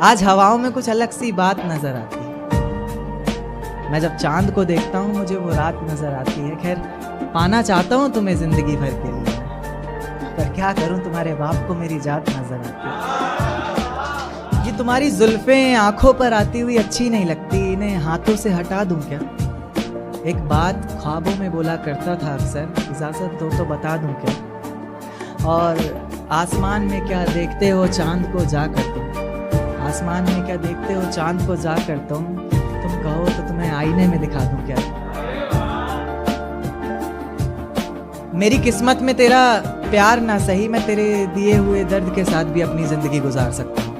आज हवाओं में कुछ अलग सी बात नजर आती है। मैं जब चांद को देखता हूँ मुझे वो रात नजर आती है। खैर पाना चाहता हूँ तुम्हें जिंदगी भर के लिए, पर क्या करूँ तुम्हारे बाप को मेरी जात नजर आती है। ये तुम्हारी जुल्फें आंखों पर आती हुई अच्छी नहीं लगती, इन्हें हाथों से हटा दूं क्या? एक बात ख्वाबों में बोला करता था अक्सर, इजाजत दो तो बता दूं क्या? और आसमान में क्या देखते हो चांद को जा कर तुम, आसमान में क्या देखते हो चांद को जा कर तुम कहो तो तुम्हें आईने में दिखा दूं क्या? मेरी किस्मत में तेरा प्यार ना सही, मैं तेरे दिए हुए दर्द के साथ भी अपनी जिंदगी गुजार सकता हूँ।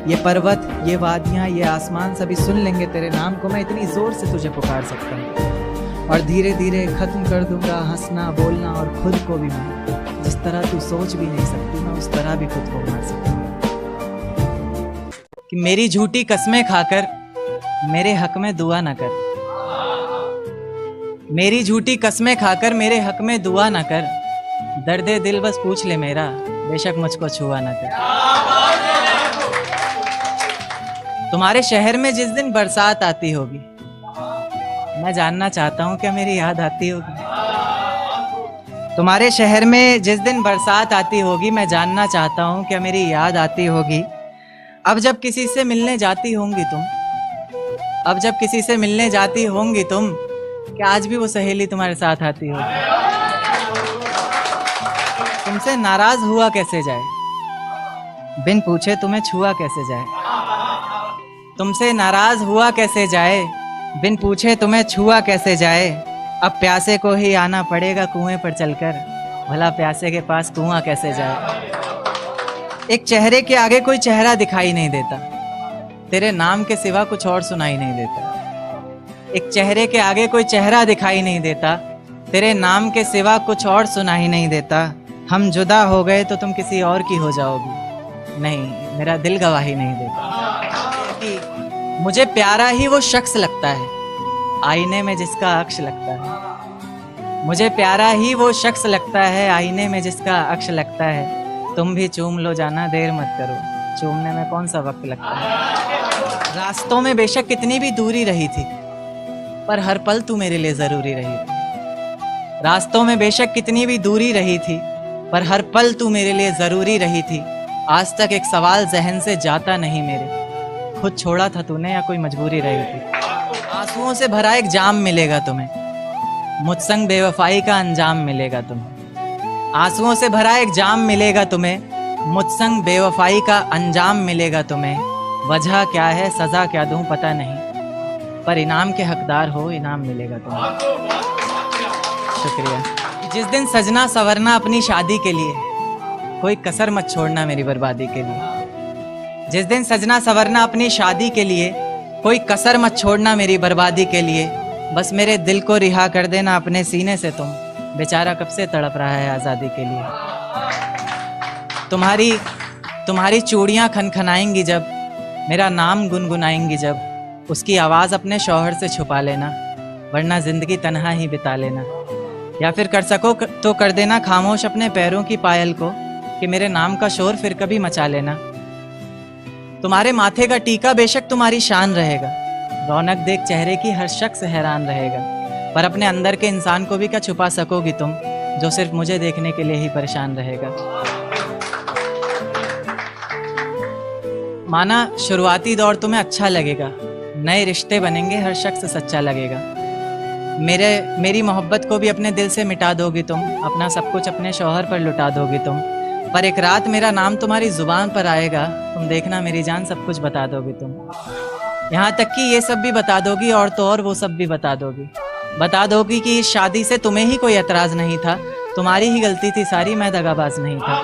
ये पर्वत, ये वादियाँ, ये आसमान सभी सुन लेंगे तेरे नाम को। मैं इतनी जोर से तुझे पुकार सकता हूँ और धीरे धीरे खत्म कर दूंगा हंसना बोलना, और खुद को भी मैं जिस तरह तू सोच भी नहीं सकती, मैं उस तरह भी खुद को मार सकता हूँ। कि मेरी झूठी कस्में खाकर मेरे हक में दुआ न कर, मेरी झूठी कस्में खाकर मेरे हक में दुआ न कर, दर्दे दिल बस पूछ ले मेरा, बेशक मुझको छुआ न कर। तुम्हारे शहर में जिस दिन बरसात आती होगी, मैं जानना चाहता हूँ क्या मेरी याद आती होगी? तुम्हारे शहर में जिस दिन बरसात आती होगी, मैं जानना चाहता हूँ क्या मेरी याद आती होगी? अब जब किसी से मिलने जाती होंगी तुम, अब जब किसी से मिलने जाती होंगी तुम, क्या आज भी वो सहेली तुम्हारे साथ आती होगी? तुमसे नाराज हुआ कैसे जाए, बिन पूछे तुम्हें छुआ कैसे जाए? तुमसे नाराज हुआ कैसे जाए, बिन पूछे तुम्हें छुआ कैसे जाए? अब प्यासे को ही आना पड़ेगा कुएं पर चलकर, भला प्यासे के पास कुआं कैसे जाए? एक चेहरे के आगे कोई चेहरा दिखाई नहीं देता, तेरे नाम के सिवा कुछ और सुनाई नहीं देता। एक चेहरे के आगे कोई चेहरा दिखाई नहीं देता, तेरे नाम के सिवा कुछ और सुनाई नहीं देता। हम जुदा हो गए तो तुम किसी और की हो जाओगी, नहीं मेरा दिल गवाही नहीं देता। कि मुझे प्यारा ही वो शख्स लगता है आईने में जिसका अक्ष लगता है, मुझे प्यारा ही वो शख्स लगता है आईने में जिसका अक्ष लगता है। तुम भी चूम लो जाना देर मत करो, चूमने में कौन सा वक्त लगता है। रास्तों में बेशक कितनी भी दूरी रही थी, पर हर पल तू मेरे लिए जरूरी रही थी। रास्तों में बेशक कितनी भी दूरी रही थी, पर हर पल तू मेरे लिए जरूरी रही थी। आज तक एक सवाल जहन से जाता नहीं मेरे, खुद छोड़ा था तूने या कोई मजबूरी रही थी? आंसुओं से भरा एक जाम मिलेगा तुम्हें, मुझ संग बेवफाई का अंजाम मिलेगा तुम्हें। आंसुओं से भरा एक जाम मिलेगा तुम्हें, मुझ संग बेवफाई का अंजाम मिलेगा तुम्हें। वजह क्या है सजा क्या दूं पता नहीं, पर इनाम के हकदार हो इनाम मिलेगा तुम्हें। शुक्रिया। जिस दिन सजना संवरना अपनी शादी के लिए, कोई कसर मत छोड़ना मेरी बर्बादी के लिए। जिस दिन सजना संवरना अपनी शादी के लिए, कोई कसर मत छोड़ना मेरी बर्बादी के लिए। बस मेरे दिल को रिहा कर देना अपने सीने से तुम, बेचारा कब से तड़प रहा है आज़ादी के लिए। तुम्हारी चूड़ियाँ खनखनाएंगी जब, मेरा नाम गुनगुनाएंगी जब, उसकी आवाज़ अपने शौहर से छुपा लेना, वरना ज़िंदगी तन्हा ही बिता लेना। या फिर कर सको तो कर देना खामोश अपने पैरों की पायल को, कि मेरे नाम का शोर फिर कभी मचा लेना। तुम्हारे माथे का टीका बेशक तुम्हारी शान रहेगा, रौनक देख चेहरे की हर शख्स हैरान रहेगा, पर अपने अंदर के इंसान को भी क्या छुपा सकोगी तुम, जो सिर्फ मुझे देखने के लिए ही परेशान रहेगा। माना शुरुआती दौर तुम्हें अच्छा लगेगा, नए रिश्ते बनेंगे हर शख्स सच्चा लगेगा। मेरी मोहब्बत को भी अपने दिल से मिटा दोगी तुम, अपना सब कुछ अपने शौहर पर लुटा दोगी तुम। पर एक रात मेरा नाम तुम्हारी जुबान पर आएगा, तुम देखना मेरी जान सब कुछ बता दोगी तुम। यहाँ तक कि ये सब भी बता दोगी और तो और वो सब भी बता दोगी कि इस शादी से तुम्हें ही कोई एतराज़ नहीं था, तुम्हारी ही गलती थी सारी, मैं दगाबाज नहीं था।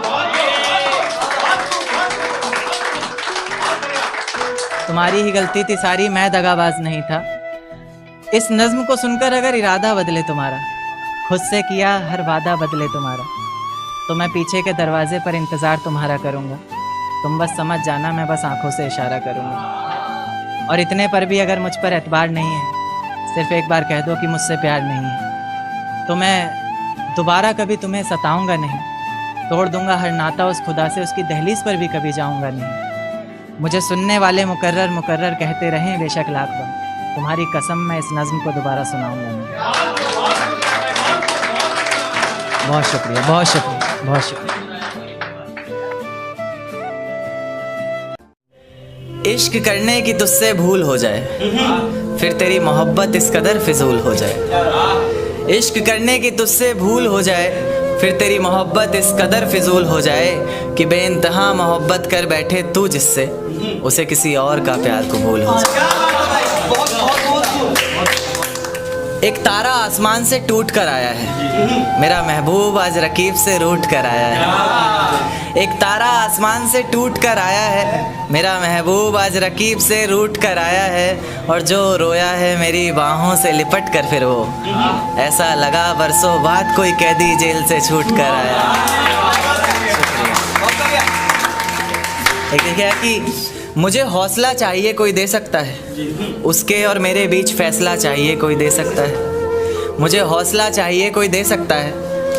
तुम्हारी ही गलती थी सारी, मैं दगाबाज नहीं था। इस नज्म को सुनकर अगर इरादा बदले तुम्हारा, खुद से किया हर वादा बदले तुम्हारा, तो मैं पीछे के दरवाजे पर इंतज़ार तुम्हारा करूँगा। तुम बस समझ जाना, मैं बस आंखों से इशारा करूँगा। और इतने पर भी अगर मुझ पर एतबार नहीं है, सिर्फ एक बार कह दो कि मुझसे प्यार नहीं है, तो मैं दोबारा कभी तुम्हें सताऊंगा नहीं, तोड़ दूंगा हर नाता उस खुदा से, उसकी दहलीज पर भी कभी जाऊंगा नहीं। मुझे सुनने वाले मुकर्रर मुकर्रर कहते रहें बेशक लाख बार, तुम्हारी कसम मैं इस नज़्म को दोबारा सुनाऊंगा नहीं। बहुत शुक्रिया, बहुत शुक्रिया, बहुत शुक्रिया। इश्क करने की तुझसे भूल हो जाए, फिर तेरी मोहब्बत इस कदर फिजूल हो जाए। इश्क करने की तुझसे भूल हो जाए, फिर तेरी मोहब्बत इस कदर फिजूल हो जाए कि बेइंतहा मोहब्बत कर बैठे तू जिससे, उसे किसी और का प्यार कबूल हो जाए। एक तारा आसमान से टूट कर आया है, मेरा महबूब आज रकीब से रूठ कर आया है। एक तारा आसमान से टूट कर आया है, मेरा महबूब आज रकीब से रूठ कर आया है। और जो रोया है मेरी बाहों से लिपट कर, फिर वो ऐसा लगा बरसों बाद कोई कैदी जेल से छूट कर आया। एक देखिए कि मुझे हौसला चाहिए कोई दे सकता है, उसके और मेरे बीच फैसला चाहिए कोई दे सकता है। मुझे हौसला चाहिए कोई दे सकता है,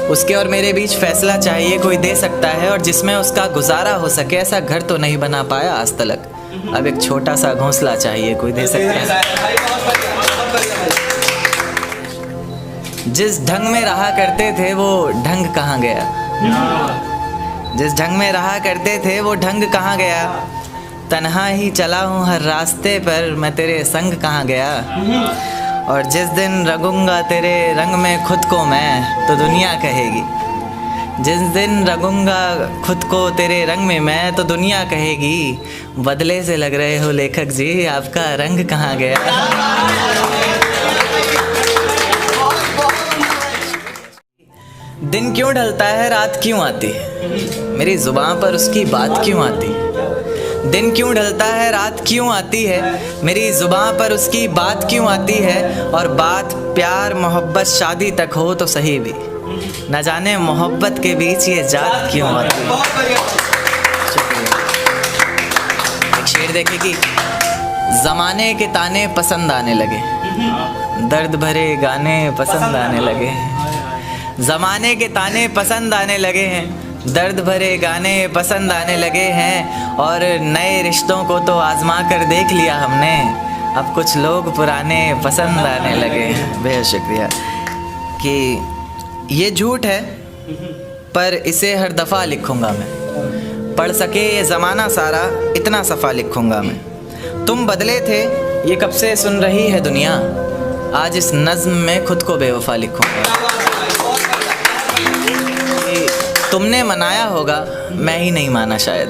उसके और मेरे बीच फैसला चाहिए कोई दे सकता है। और जिसमें उसका गुजारा हो सके, ऐसा घर तो नहीं बना पाया आज तलक, अब एक छोटा सा घोंसला चाहिए कोई दे सकता है। जिस ढंग में रहा करते थे वो ढंग कहाँ गया, जिस ढंग में रहा करते थे वो ढंग कहाँ गया। तन्हा ही चला हूँ हर रास्ते पर, मैं तेरे संग कहाँ गया। और जिस दिन रंगूंगा तेरे रंग में खुद को मैं, तो दुनिया कहेगी। जिस दिन रंगूंगा खुद को तेरे रंग में मैं, तो दुनिया कहेगी बदले से लग रहे हो लेखक जी, आपका रंग कहाँ गया। दिन क्यों ढलता है रात क्यों आती है, मेरी जुबान पर उसकी बात क्यों आती है। दिन क्यों ढलता है रात क्यों आती है, मेरी जुबान पर उसकी बात क्यों आती है। और बात प्यार मोहब्बत शादी तक हो तो सही भी, न जाने मोहब्बत के बीच ये जात क्यों आती है। एक शेर देखे कि ज़माने के ताने पसंद आने लगे, दर्द भरे गाने पसंद आने लगे। ज़माने के ताने पसंद आने लगे हैं, दर्द भरे गाने पसंद आने लगे हैं। और नए रिश्तों को तो आजमा कर देख लिया हमने, अब कुछ लोग पुराने पसंद आने लगे हैं। बेहद शुक्रिया। कि ये झूठ है पर इसे हर दफ़ा लिखूँगा मैं, पढ़ सके ये ज़माना सारा इतना सफ़ा लिखूँगा मैं। तुम बदले थे ये कब से सुन रही है दुनिया, आज इस नज़्म में खुद को बेवफा लिखूँगा। तुमने मनाया होगा मैं ही नहीं माना शायद,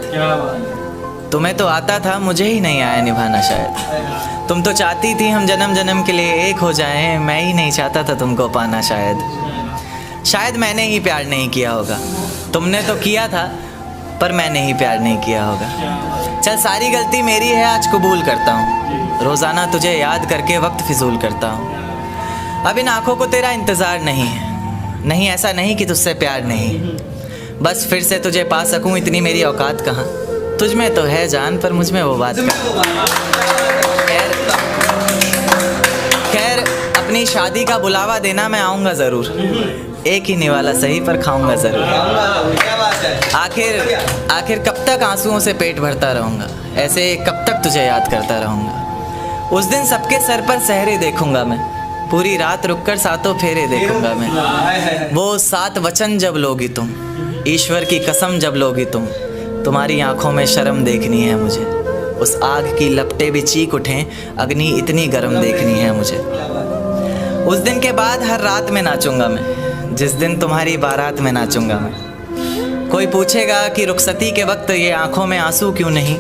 तुम्हें तो आता था मुझे ही नहीं आया निभाना शायद। तुम तो चाहती थी हम जन्म जन्म के लिए एक हो जाएं, मैं ही नहीं चाहता था तुमको पाना शायद। शायद मैंने ही प्यार नहीं किया होगा, तुमने तो किया था पर मैंने ही प्यार नहीं किया होगा। चल सारी गलती मेरी है आज कबूल करता हूँ, रोज़ाना तुझे याद करके वक्त फिजूल करता हूँ। अब इन आँखों को तेरा इंतज़ार नहीं है, नहीं ऐसा नहीं कि तुझसे प्यार नहीं, बस फिर से तुझे पा सकूं इतनी मेरी औकात कहाँ। तुझ में तो है जान पर मुझ में वो बात कहाँ। खैर अपनी शादी का बुलावा देना मैं आऊँगा ज़रूर, एक ही निवाला सही पर खाऊँगा ज़रूर। आखिर कब तक आंसुओं से पेट भरता रहूँगा, ऐसे कब तक तुझे याद करता रहूँगा। उस दिन सबके सर पर सहरे देखूँगा मैं, पूरी रात रुककर सातों फेरे देखूँगा मैं। वो 7 वचन जब लोगी तुम, ईश्वर की कसम जब लोगी तुम, तुम्हारी आंखों में शर्म देखनी है मुझे। उस आग की लपटें भी चीख उठें, अग्नि इतनी गर्म देखनी है मुझे। उस दिन के बाद हर रात में नाचूंगा मैं, जिस दिन तुम्हारी बारात में नाचूंगा मैं। कोई पूछेगा कि रुखसती के वक्त ये आंखों में आंसू क्यों नहीं,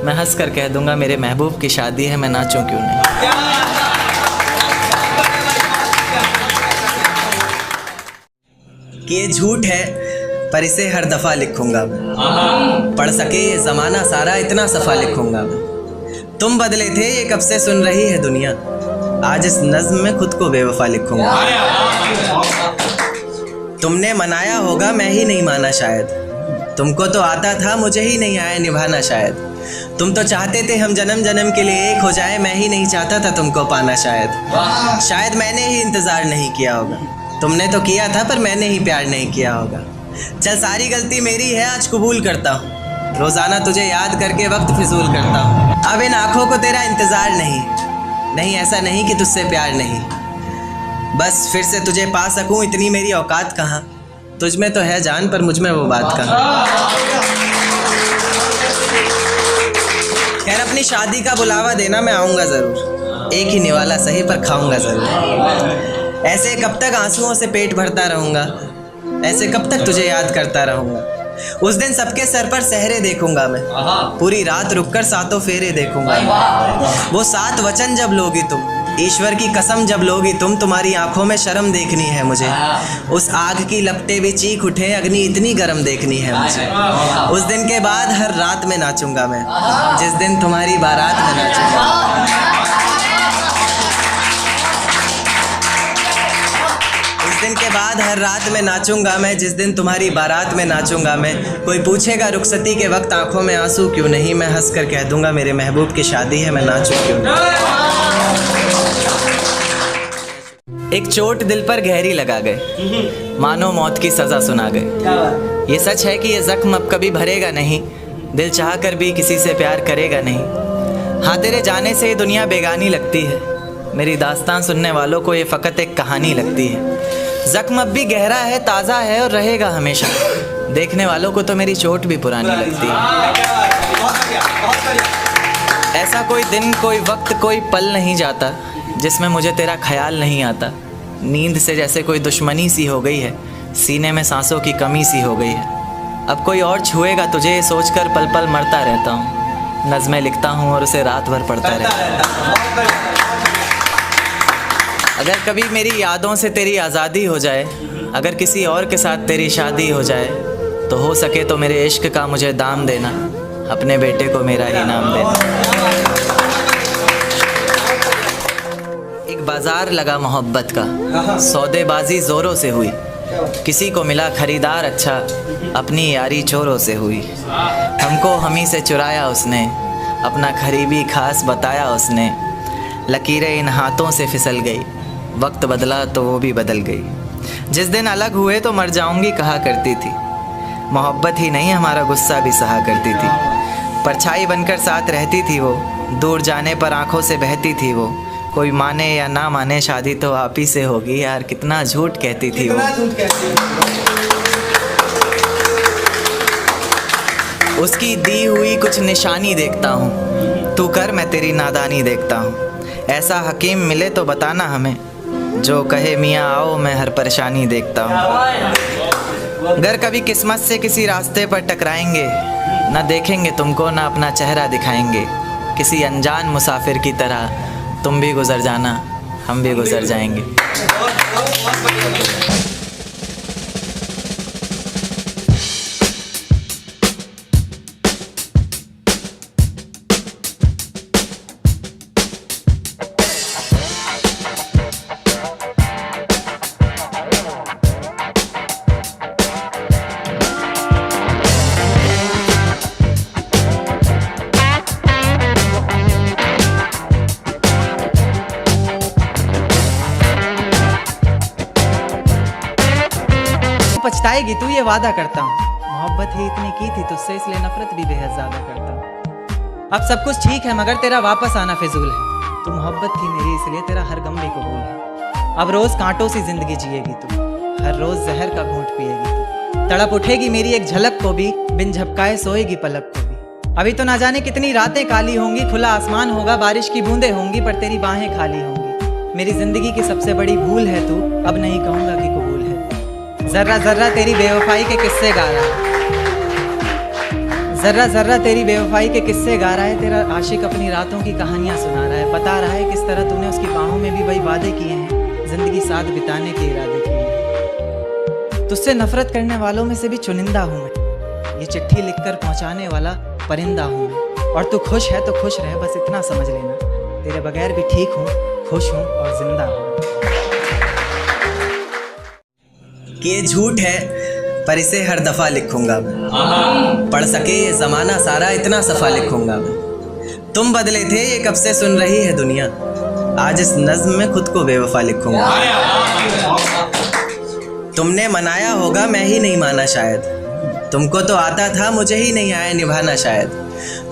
मैं हंस कर कह दूंगा मेरे महबूब की शादी है, मैं नाचूं क्यों नहीं। कि ये झूठ है पर इसे हर दफ़ा लिखूंगा मैं, पढ़ सके ये ज़माना सारा इतना सफ़ा लिखूंगा मैं। तुम बदले थे ये कब से सुन रही है दुनिया, आज इस नज़्म में खुद को बेवफा लिखूंगा। तुमने मनाया होगा मैं ही नहीं माना शायद, तुमको तो आता था मुझे ही नहीं आया निभाना शायद। तुम तो चाहते थे हम जन्म जन्म के लिए एक हो जाए, मैं ही नहीं चाहता था तुमको पाना शायद। शायद मैंने ही इंतज़ार नहीं किया होगा, तुमने तो किया था पर मैंने ही प्यार नहीं किया होगा। चल सारी गलती मेरी है आज कबूल करता हूँ, रोजाना तुझे याद करके वक्त फिजूल करता हूँ। अब इन आँखों को तेरा इंतजार नहीं, ऐसा नहीं कि तुझसे प्यार नहीं, बस फिर से तुझे पा सकूं इतनी मेरी औकात कहाँ। तुझ में तो है जान पर मुझ में वो बात कहाँ। खैर अपनी शादी का बुलावा देना, मैं आऊँगा ज़रूर, एक ही निवाला सही पर खाऊंगा ज़रूर। ऐसे कब तक आंसुओं से पेट भरता रहूँगा, ऐसे कब तक तुझे याद करता रहूँगा। उस दिन सबके सर पर सहरे देखूंगा मैं, पूरी रात रुककर सातों फेरे देखूंगा। वो 7 वचन जब लोगी तुम, ईश्वर की कसम जब लोगी तुम, तुम्हारी आंखों में शर्म देखनी है मुझे। उस आग की लपटें भी चीख उठे, अग्नि इतनी गर्म देखनी है मुझे। उस दिन के बाद हर रात में नाचूंगा मैं, जिस दिन तुम्हारी बारात में नाचूंगा। दिन के बाद हर रात में नाचूंगा मैं, जिस दिन तुम्हारी बारात में नाचूंगा मैं। कोई पूछेगा रुखसती के वक्त आंखों में आंसू क्यों नहीं, मैं हंस कर कह दूंगा मेरे महबूब की शादी है, मैं नाचूं क्यों नहीं। एक चोट दिल पर गहरी लगा गए, मानो मौत की सजा सुना गए। ये सच है कि ये जख्म अब कभी भरेगा नहीं, दिल चाह कर भी किसी से प्यार करेगा नहीं। हाँ तेरे जाने से ये दुनिया बेगानी लगती है, मेरी दास्तान सुनने वालों को ये फ़कत एक कहानी लगती है। जख्म अब भी गहरा है, ताज़ा है और रहेगा हमेशा, देखने वालों को तो मेरी चोट भी पुरानी लगती है। ऐसा कोई दिन, कोई वक्त, कोई पल नहीं जाता जिसमें मुझे तेरा ख्याल नहीं आता। नींद से जैसे कोई दुश्मनी सी हो गई है, सीने में सांसों की कमी सी हो गई है। अब कोई और छुएगा तुझे सोचकर पल पल मरता रहता हूँ। नज़्में लिखता हूँ और उसे रात भर पढ़ता रहता हूँ। अगर कभी मेरी यादों से तेरी आज़ादी हो जाए, अगर किसी और के साथ तेरी शादी हो जाए, तो हो सके तो मेरे इश्क का मुझे दाम देना, अपने बेटे को मेरा ही नाम देना। एक बाजार लगा मोहब्बत का, सौदेबाजी ज़ोरों से हुई, किसी को मिला खरीदार अच्छा, अपनी यारी चोरों से हुई। हमको हमी से चुराया उसने, अपना खरीबी खास बताया उसने। लकीरें इन हाथों से फिसल गई, वक्त बदला तो वो भी बदल गई। जिस दिन अलग हुए तो मर जाऊंगी कहा करती थी, मोहब्बत ही नहीं हमारा गुस्सा भी सहा करती थी। परछाई बनकर साथ रहती थी वो, दूर जाने पर आंखों से बहती थी वो। कोई माने या ना माने शादी तो आप ही से होगी, यार कितना झूठ कहती थी वो। उसकी दी हुई कुछ निशानी देखता हूँ, तू कर मैं तेरी नादानी देखता हूँ। ऐसा हकीम मिले तो बताना हमें, जो कहे मियाँ आओ मैं हर परेशानी देखता हूँ। अगर कभी किस्मत से किसी रास्ते पर टकराएंगे, ना देखेंगे तुमको ना अपना चेहरा दिखाएंगे। किसी अनजान मुसाफिर की तरह तुम भी गुजर जाना, हम भी गुजर जाएंगे। पछताएगी तू ये वादा करता हूँ, मोहब्बत ही इतनी की थी तुझसे इसलिए नफरत भी बेहद ज्यादा करता हूँ। अब सब कुछ ठीक है मगर तेरा वापस आना फिजूल है, तू मोहब्बत थी मेरी इसलिए तेरा हर गम भी कबूल है। अब रोज कांटों सी जिंदगी जिएगी तू, हर रोज जहर का घूंट पिएगी तू। तड़प उठेगी मेरी एक झलक को भी, बिन झपकाए सोएगी पलक को भी। अभी तो ना जाने कितनी रातें काली होंगी, खुला आसमान होगा बारिश की बूंदें होंगी, पर तेरी बाहें खाली होंगी। मेरी जिंदगी की सबसे बड़ी भूल है तू, अब नहीं कहूँगा कि कबूल है। जर्रा जर्रा तेरी बेवफाई के किस्से गा रहा है, जर्रा जर्रा तेरी बेवफाई के किस्से गा रहा है। तेरा आशिक अपनी रातों की कहानियां सुना रहा है, बता रहा है किस तरह तूने उसकी बाहों में भी वही वादे किए हैं, जिंदगी साथ बिताने के इरादे किए हैं। तुझसे नफरत करने वालों में से भी चुनिंदा हूँ मैं, ये चिट्ठी लिखकर पहुँचाने वाला परिंदा हूँ मैं। और तू खुश है तो खुश रहे, बस इतना समझ लेना, तेरे बगैर भी ठीक हूँ, खुश हूँ और जिंदा हूँ। कि ये झूठ है पर इसे हर दफ़ा लिखूंगा मैं, पढ़ सके ये ज़माना सारा इतना सफ़ा लिखूंगा मैं। तुम बदले थे ये कब से सुन रही है दुनिया, आज इस नज़्म में खुद को बेवफा लिखूंगा। तुमने मनाया होगा मैं ही नहीं माना शायद, तुमको तो आता था, मुझे ही नहीं आया निभाना शायद।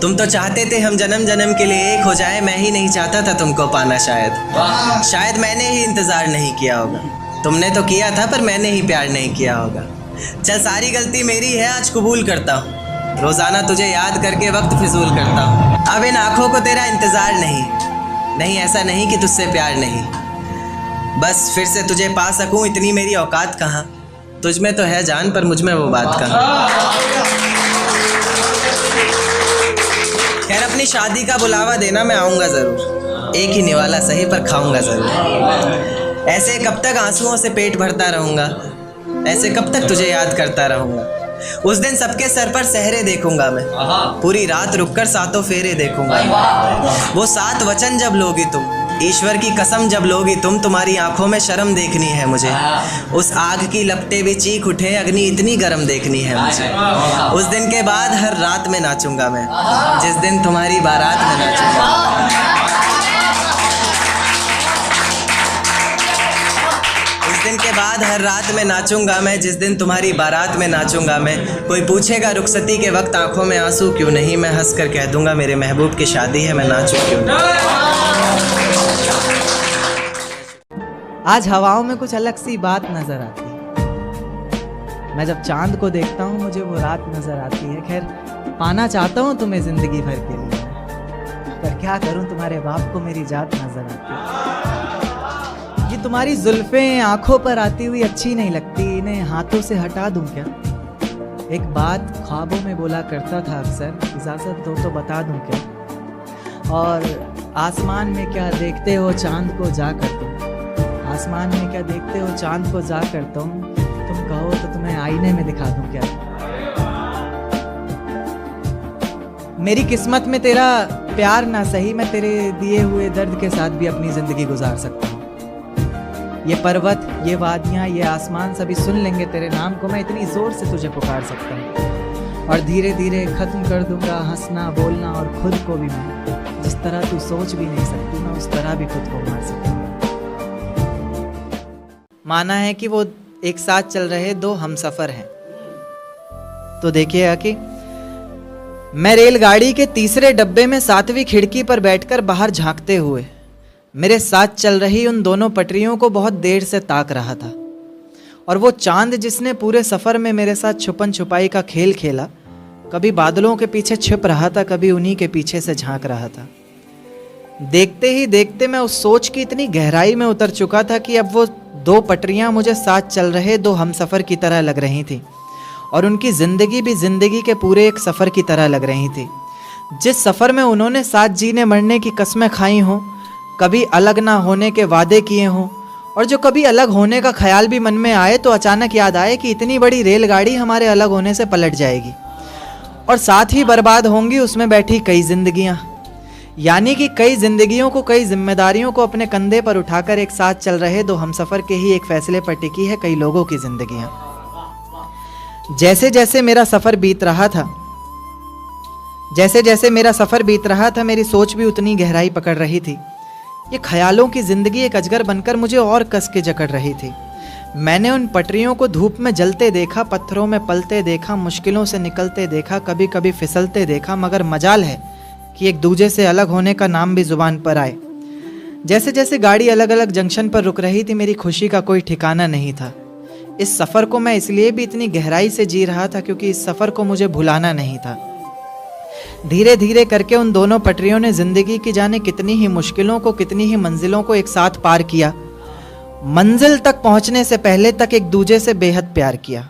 तुम तो चाहते थे हम जन्म जन्म के लिए एक हो जाए, मैं ही नहीं चाहता था तुमको पाना शायद। शायद मैंने ही इंतज़ार नहीं किया होगा, तुमने तो किया था पर मैंने ही प्यार नहीं किया होगा। चल सारी गलती मेरी है, आज कबूल करता हूँ। रोज़ाना तुझे याद करके वक्त फिजूल करता हूँ। अब इन आँखों को तेरा इंतज़ार नहीं, ऐसा नहीं कि तुझसे प्यार नहीं। बस फिर से तुझे पा सकूँ इतनी मेरी औकात कहाँ। तुझ में तो है जान पर मुझ में वो बात कहाँ। खैर अपनी शादी का बुलावा देना, मैं आऊँगा ज़रूर। एक ही निवाला सही पर खाऊँगा ज़रूर। ऐसे कब तक आंसुओं से पेट भरता रहूँगा, ऐसे कब तक तुझे याद करता रहूँगा। उस दिन सबके सर पर सहरे देखूंगा मैं, पूरी रात रुककर सातों फेरे देखूंगा। वो 7 वचन जब लोगी तुम, ईश्वर की कसम जब लोगी तुम, तुम्हारी आंखों में शर्म देखनी है मुझे। उस आग की लपटें भी चीख उठे, अग्नि इतनी गर्म देखनी है मुझे। उस दिन के बाद हर रात में नाचूंगा मैं, जिस दिन तुम्हारी बारात में नाचूंगा। दिन के बाद हर रात में नाचूंगा मैं, जिस दिन तुम्हारी बारात में नाचूंगा मैं। कोई पूछेगा रुखसती के वक्त आंखों में आंसू क्यों नहीं, मैं हंस कर कह दूंगा मेरे महबूब की शादी है, मैं नाचूं क्यों नहीं। आज हवाओं में कुछ अलग सी बात नजर आती है। मैं जब चांद को देखता हूँ मुझे वो रात नजर आती है। खैर पाना चाहता हूँ तुम्हें जिंदगी भर के लिए, पर क्या करूँ तुम्हारे बाप को मेरी जात नजर आती है। ये तुम्हारी जुल्फें आंखों पर आती हुई अच्छी नहीं लगती, इन्हें हाथों से हटा दूं क्या। एक बात ख्वाबों में बोला करता था अक्सर, इजाजत दो तो बता दूं क्या। और आसमान में क्या देखते हो चांद को जाकर तुम, आसमान में क्या देखते हो चांद को जाकर तुम कहो तो तुम्हें आईने में दिखा दूं क्या। मेरी किस्मत में तेरा प्यार ना सही, मैं तेरे दिए हुए दर्द के साथ भी अपनी जिंदगी गुजार सकता हूँ। ये पर्वत, ये वादियाँ, ये आसमान सभी सुन लेंगे तेरे नाम को, मैं इतनी ज़ोर से तुझे पुकार सकता हूँ। और धीरे धीरे ख़त्म कर दूंगा हंसना बोलना, और खुद को भी मैं जिस तरह तू सोच भी नहीं सकती, मैं उस तरह भी खुद को मार सकता हूँ। माना है कि वो एक साथ चल रहे 2 हमसफ़र हैं। तो देखिएगा कि मैं रेलगाड़ी के तीसरे डब्बे में 7वीं खिड़की पर बैठकर बाहर झांकते हुए मेरे साथ चल रही उन दोनों पटरियों को बहुत देर से ताक रहा था। और वो चांद जिसने पूरे सफ़र में मेरे साथ छुपन छुपाई का खेल खेला, कभी बादलों के पीछे छिप रहा था, कभी उन्हीं के पीछे से झांक रहा था। देखते ही देखते मैं उस सोच की इतनी गहराई में उतर चुका था कि अब वो 2 पटरियां मुझे साथ चल रहे 2 हमसफ़र की तरह लग रही थी, और उनकी ज़िंदगी भी ज़िंदगी के पूरे एक सफ़र की तरह लग रही थी। जिस सफ़र में उन्होंने साथ जीने मरने की कस्में खाई हों, कभी अलग ना होने के वादे किए हों, और जो कभी अलग होने का ख्याल भी मन में आए तो अचानक याद आए कि इतनी बड़ी रेलगाड़ी हमारे अलग होने से पलट जाएगी, और साथ ही बर्बाद होंगी उसमें बैठी कई जिंदगियां। यानी कि कई जिंदगियों को, कई जिम्मेदारियों को अपने कंधे पर उठाकर एक साथ चल रहे 2 हमसफ़र के ही एक फैसले पर टिकी है कई लोगों की जिंदगियां। जैसे जैसे मेरा सफ़र बीत रहा था, मेरी सोच भी उतनी गहराई पकड़ रही थी। ये ख्यालों की ज़िंदगी एक अजगर बनकर मुझे और कस के जकड़ रही थी। मैंने उन पटरियों को धूप में जलते देखा, पत्थरों में पलते देखा, मुश्किलों से निकलते देखा, कभी कभी फिसलते देखा, मगर मजाल है कि एक दूजे से अलग होने का नाम भी ज़ुबान पर आए। जैसे जैसे गाड़ी अलग अलग जंक्शन पर रुक रही थी, मेरी खुशी का कोई ठिकाना नहीं था। इस सफ़र को मैं इसलिए भी इतनी गहराई से जी रहा था क्योंकि इस सफ़र को मुझे भुलाना नहीं था। धीरे धीरे करके उन दोनों पटरियों ने जिंदगी की जाने कितनी ही मुश्किलों को, कितनी ही मंजिलों को एक साथ पार किया। मंजिल तक पहुंचने से पहले तक एक दूजे से बेहद प्यार किया।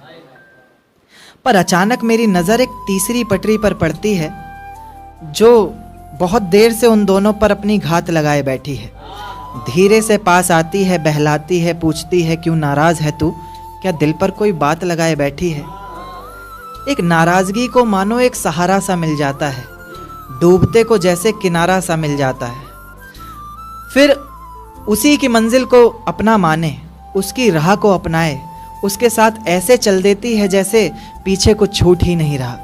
पर अचानक मेरी नज़र एक तीसरी पटरी पर पड़ती है जो बहुत देर से उन दोनों पर अपनी घात लगाए बैठी है। धीरे से पास आती है, बहलाती है, पूछती है क्यों नाराज़ है तू, क्या दिल पर कोई बात लगाए बैठी है। एक नाराज़गी को मानो एक सहारा सा मिल जाता है, डूबते को जैसे किनारा सा मिल जाता है। फिर उसी की मंजिल को अपना माने, उसकी राह को अपनाए, उसके साथ ऐसे चल देती है जैसे पीछे कुछ छूट ही नहीं रहा।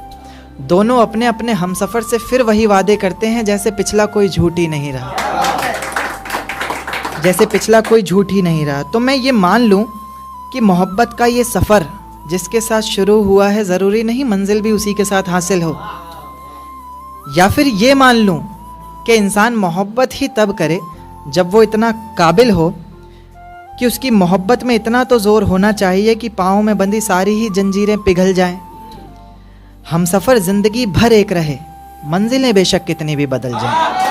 दोनों अपने अपने हमसफ़र से फिर वही वादे करते हैं जैसे पिछला कोई झूठ ही नहीं रहा, जैसे पिछला कोई झूठ ही नहीं रहा। तो मैं ये मान लूँ कि मोहब्बत का ये सफ़र जिसके साथ शुरू हुआ है ज़रूरी नहीं मंजिल भी उसी के साथ हासिल हो। या फिर ये मान लूँ कि इंसान मोहब्बत ही तब करे जब वो इतना काबिल हो कि उसकी मोहब्बत में इतना तो ज़ोर होना चाहिए कि पाँव में बंधी सारी ही जंजीरें पिघल जाएं। हम सफ़र ज़िंदगी भर एक रहे, मंजिलें बेशक कितनी भी बदल जाएं।